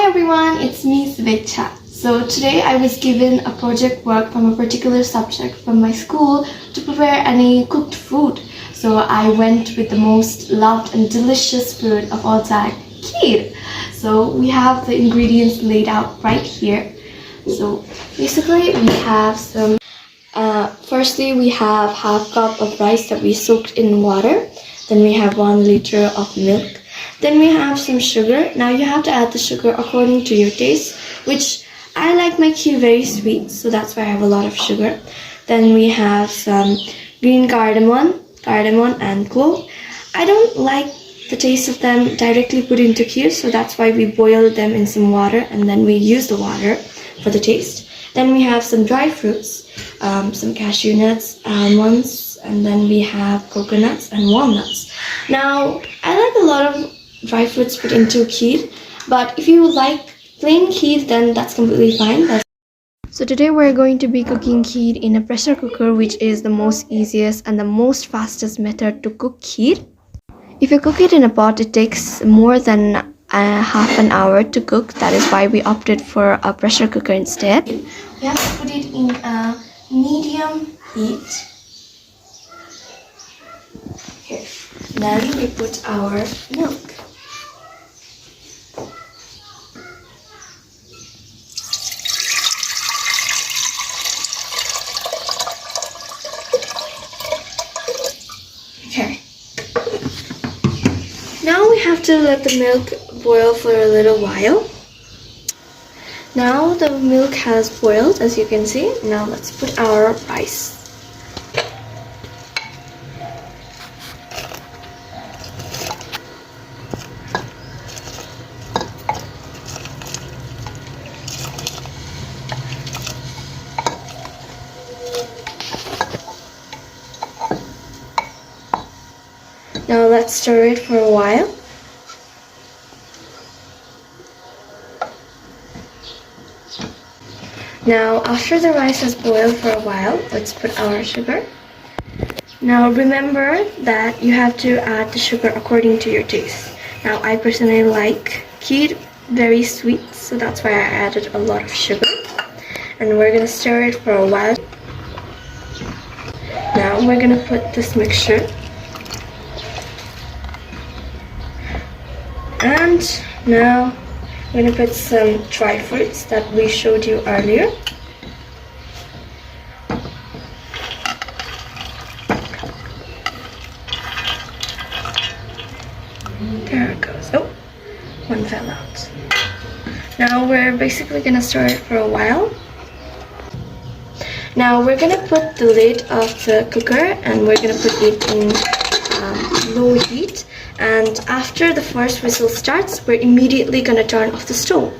everyone, it's me Svecha. So today I was given a project work from a particular subject from my school to prepare any cooked food. So I went with the most loved and delicious food of all time, Kheer. So we have the ingredients laid out right here. So basically we have some, firstly we have half cup of rice that we soaked in water. Then we have 1 liter of milk. Then we have some sugar. Now you have to add the sugar according to your taste, which I like my kheer very sweet, so that's why I have a lot of sugar. Then we have some green cardamom and clove. I don't like the taste of them directly put into kheer, so that's why we boil them in some water and then we use the water for the taste. Then we have some dry fruits, some cashew nuts, almonds, and then we have coconuts and walnuts. Now, I like a lot of dry fruits put into kheer, but if you like plain kheer, then that's completely fine. So today we're going to be cooking kheer in a pressure cooker, which is the most easiest and the most fastest method to cook kheer. If you cook it in a pot, it takes more than half an hour to cook. That is why we opted for a pressure cooker instead. We have to put it in a medium heat. Here. Then we put our milk. Okay. Now we have to let the milk boil for a little while. Now the milk has boiled, as you can see. Now let's put our rice. Now let's stir it for a while. Now after the rice has boiled for a while, let's put our sugar. Now remember that you have to add the sugar according to your taste. Now I personally like kheer very sweet, so that's why I added a lot of sugar. And we're gonna stir it for a while. Now we're gonna put this mixture. And now I'm going to put some dry fruits that we showed you earlier. There it goes. Oh, one fell out. Now we're basically going to stir it for a while. Now we're going to put the lid of the cooker and we're going to put it in low heat. And after the first whistle starts, we're immediately going to turn off the stove.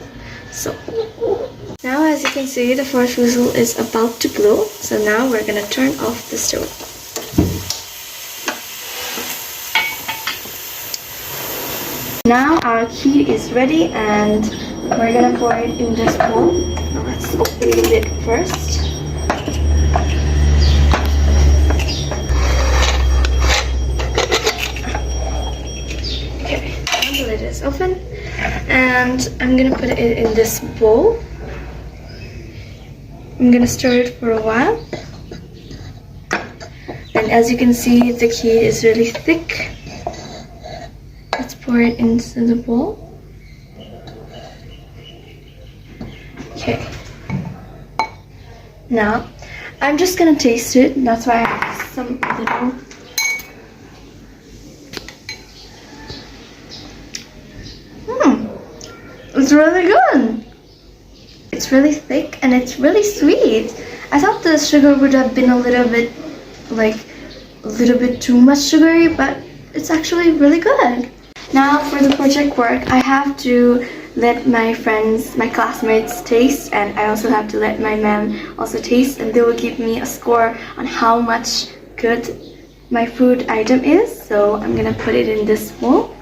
So now, as you can see, the first whistle is about to blow. So now we're going to turn off the stove. Now our kheer is ready and we're going to pour it in this bowl. Now let's open the lid first. It is open and I'm gonna put it in this bowl. I'm gonna stir it for a while, and as you can see, the kheer is really thick. Let's pour it into the bowl. Okay, now I'm just gonna taste it. That's why I have some little. It's really good. It's really thick and it's really sweet. I thought the sugar would have been a little bit too much sugary, but it's actually really good. Now for the project work, I have to let my friends, my classmates taste, and I also have to let my ma'am also taste, and they will give me a score on how much good my food item is. So I'm gonna put it in this bowl.